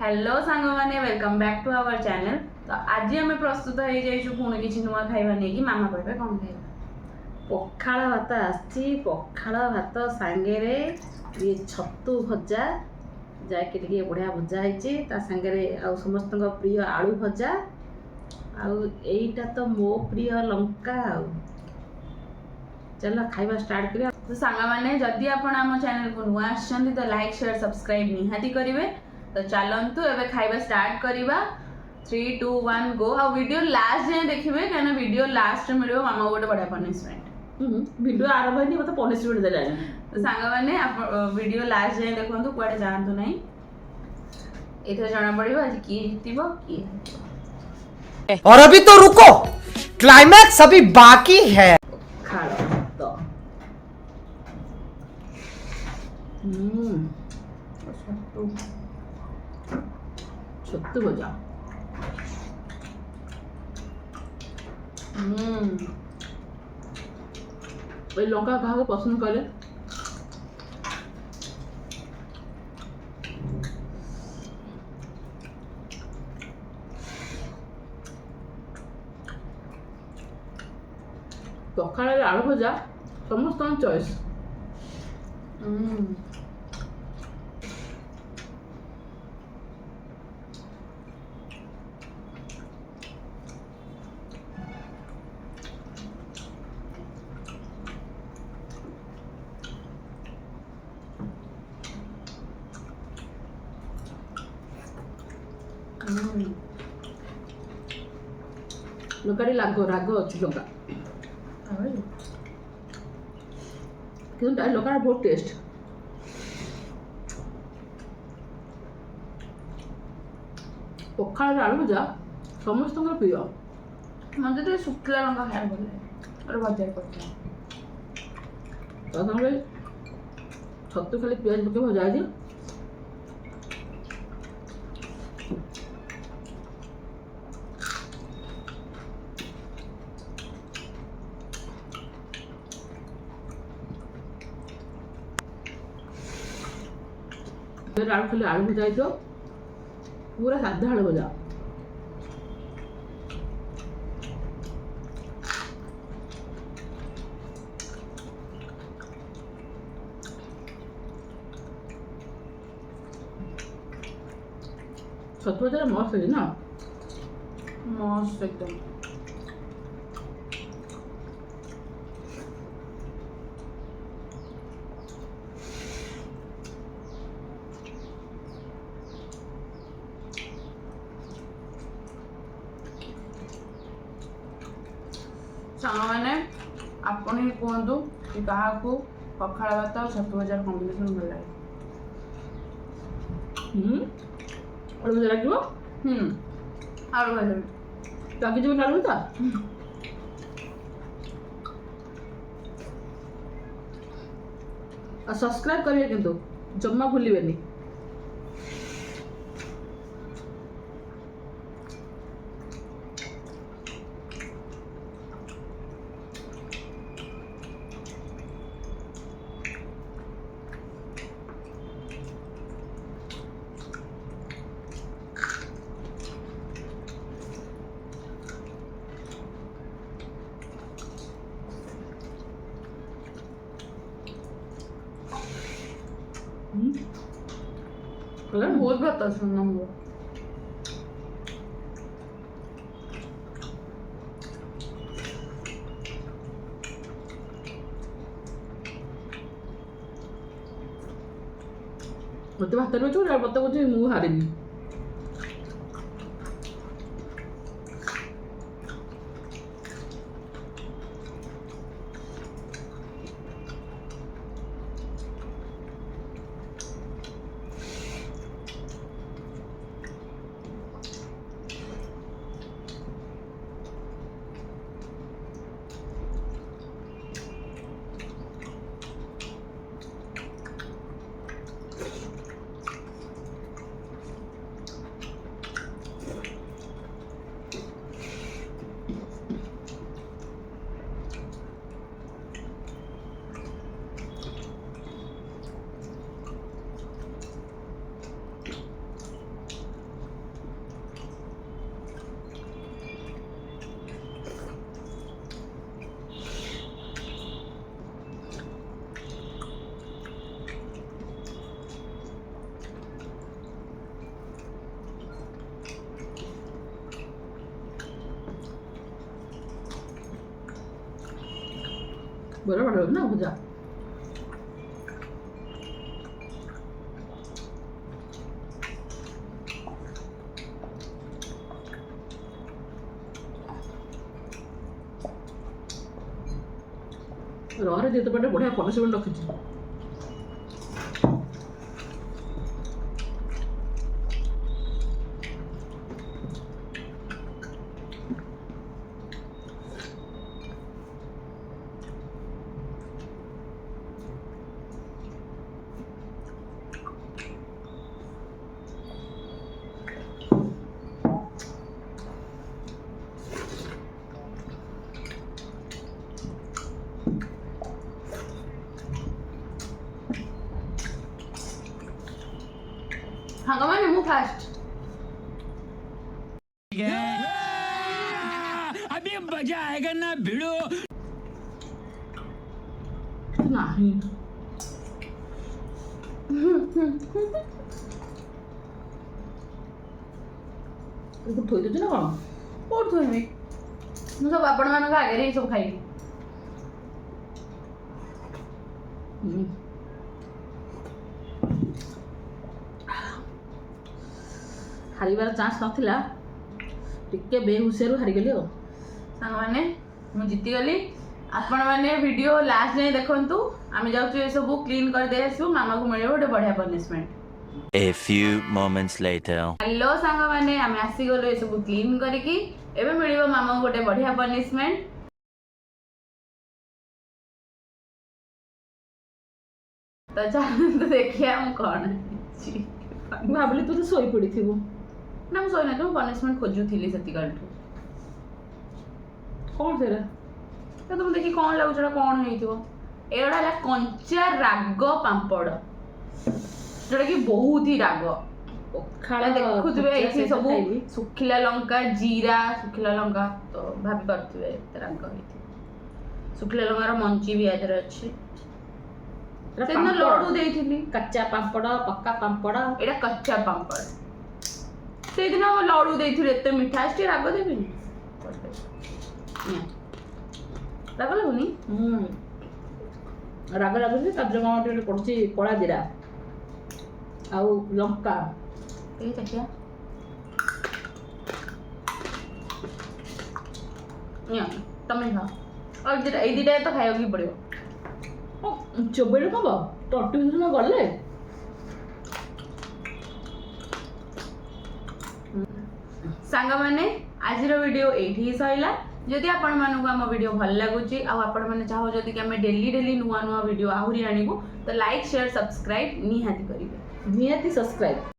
Hello सांग मैंने welcome back to our channel. तो आज आम प्रस्तुत हो जाइछु पुणी किछि नुआ खाइबा नै कि मामा कहबे कोन खाइबा। पखाळ भात आछि, पखाळ भात सांगे रे ये छत्तू भजा जाके टिके बढ़िया भजा ହେଇଛି ता सांगे रे आ समस्त प्रिय आलू भजा आ एईटा तो मो प्रिय लंका आ चलो खाइबा स्टार्ट करिया। तो सांग माने जदी आपण आम चैनल को नुआ आछन तो लाइक शेयर सब्सक्राइब निहाती करिवे। तो चलतु एबे खाइबा स्टार्ट करिबा। 3 2 1 गो। आ वीडियो लास्ट जाए देखिबे काना वीडियो लास्ट मिलियो मामा गोटे बड़ा पनिशमेंट। वीडियो आरंभ होनी मत पनिशमेंट देला। तो सांग माने वीडियो लास्ट जाए देखंतु कुआडे जानतु नै। एथे जाना पड़िबो आज की जितिबो की। और अभी तो रुको, क्लाइमैक्स अभी बाकी है। खाओ तो छत्तू भजा भाई लंका कहा पसंद करे पखाड़ आलू भजा समस्त चॉइस। लंका राग अच्छी लंका कि लंका बहुत टेस्ट। पखाड़ आलू भजा समस्त प्रिय। मते तो शुक्ला लंका खाया बोले और भजा करता छत्तू खाली पियाज पके भजा है। आलू खाली आलू भजा है पूरा साधा आलू भजा। छत्तू भजा मस्त है ना, मस्त एकदम। सामने आपण ही कहतु कि कहा पखाड़ भात और छत्तू भजार कॉम्बिनेशन भल लगे। आलू भजा लगे आलू भजा ताकि जो आलू भजा और सब्सक्राइब करिए किंतु जम्मा भूलिबेनी। बहुत भात सुनना हुआ। मत भात मत मुझे हारिनी। ବଡ଼ ବଡ଼ ନା ଭଜା। ରହରେ ଯେତେ ପଟେ ବଢ଼ିଆ ପନିସମେଣ୍ଟ ରଖିଛି। ସାଙ୍ଗମାନେ ମୁଁ ଫାଷ୍ଟ। अभी मजा आएगा ना भिड़ो। ନାହିଁ ଏକୁ ଥୋଇ ଦେଉଛି ନା କ'ଣ? କୋଉଠି ଥୋଇବି? ମୁଁ ସବୁ ଆପଣମାନଙ୍କ ଆଗରେ ହିଁ ସବୁ ଖାଇବି। ହାରିବାର ଚାନ୍ସ ନଥିଲା, ଟିକେ ବେହୁସିଆରୁ ହାରିଗଲି ଆଉ। ସାଙ୍ଗମାନେ ମୁଁ ଜିତିଗଲି। ଆପଣମାନେ ଭିଡ଼ିଓ ଲାଷ୍ଟ ଯାଏଁ ଦେଖନ୍ତୁ। ଆମେ ଯାଉଛୁ ଏସବୁ କ୍ଲିନ୍ କରିଦେଇ ଆସିବୁ, ମାମାକୁ ମିଳିବ ଗୋଟେ ବଢ଼ିଆ punishment. A few moments later. Hello ସାଙ୍ଗମାନେ, ଆମେ ଆସିଗଲୁ ଏସବୁ କ୍ଲିନ୍ କରିକି। ଏବେ ମିଳିବ ମାମାକୁ ଗୋଟେ ବଢ଼ିଆ ପନିସମେଣ୍ଟ। ତ ଚାଲନ୍ତୁ ଦେଖିବା ମୁଁ କ'ଣ ହେଇଛି। ମୁଁ ଭାବିଲି ତୁ ତ ଶୋଇପଡ଼ିଥିବୁ। ନା ମୁଁ ଶୋଇନଥିଲି, ମୁଁ ପନିସମେଣ୍ଟ ଖୋଜୁଥିଲି ସେତିକାଳଠୁ। କ'ଣ ସେଇଟା? ତ ତୁମେ ଦେଖି କ'ଣ ଲାଗୁଛି ଏଇଟା କ'ଣ ହେଇଥିବ? ଏଗୁଡ଼ା ହେଲା କଞ୍ଚା ରାଗ ପାମ୍ପଡ଼, ଯୋଉଟା କି ବହୁତ ହି ରାଗ। ପଖାଳ ଦେଖୁଥିବେ ଭଜା ଏଇଠି ସହିତ ସବୁ ଖାଇବି। ଶୁଖିଲା ଲଙ୍କା, ଜିରା, ଶୁଖିଲା ଲଙ୍କା ତ ଭାବି ପାରୁଥିବେ ଏତେ ରାଗ ହେଇଥିବ। ଶୁଖିଲା ଲଙ୍କାର ମଞ୍ଜି ବି ଆଧିରେ ଅଛି। ଏଇଟା ସେଦିନ ପାମ୍ପଡ଼। ଲଡୁ ଦେଇଥିଲି। କଚ୍ଚା ପାମ୍ପଡ଼, ପକ୍କା ପାମ୍ପଡ଼। ଏଇଟା କଞ୍ଚା ପାମ୍ପଡ଼। ସେଇଦିନ ଲଡୁ ଦେଇଥିଲି, ଏତେ ମିଠା ଆସିଛି, ରାଗ ଦେବିନି? ରାଗ ଲାଗୁନି? ରାଗ ଲାଗୁଛି। ତା ଦେହରେ କ'ଣ ଟିକେ ପଡ଼ୁଛି କଳା ଜିରା ଆଉ ଲଙ୍କା। ଏଇ ଦେଖିଆ ତମେ ଖାଅ। ଆଉ ଏଇ ଦିଟା ତ ଖାଇବାକୁ ହିଁ ପଡ଼ିବ। ଚୋବେଇରେ କ'ଣ ତଣ୍ଟି ଭିତରୁ ଗଲେ? ସାଙ୍ଗମାନେ ଆଜିର ଭିଡ଼ିଓ ଏଇଠି ହିଁ ସରିଲା। ଯଦି ଆପଣମାନଙ୍କୁ ଆମ ଭିଡ଼ିଓ ଭଲ ଲାଗୁଛି ଆଉ ଆପଣମାନେ ଚାହୁଁଛନ୍ତି କି ଆମେ ଡେଲି ନୂଆ ନୂଆ ଭିଡ଼ିଓ ଆହୁରି ଆଣିବୁ, ତ ଲାଇକ୍, ସେୟାର, ସବସ୍କ୍ରାଇବ୍ ନିହାତି କରିବେ। ନିହାତି ସବସ୍କ୍ରାଇବ୍।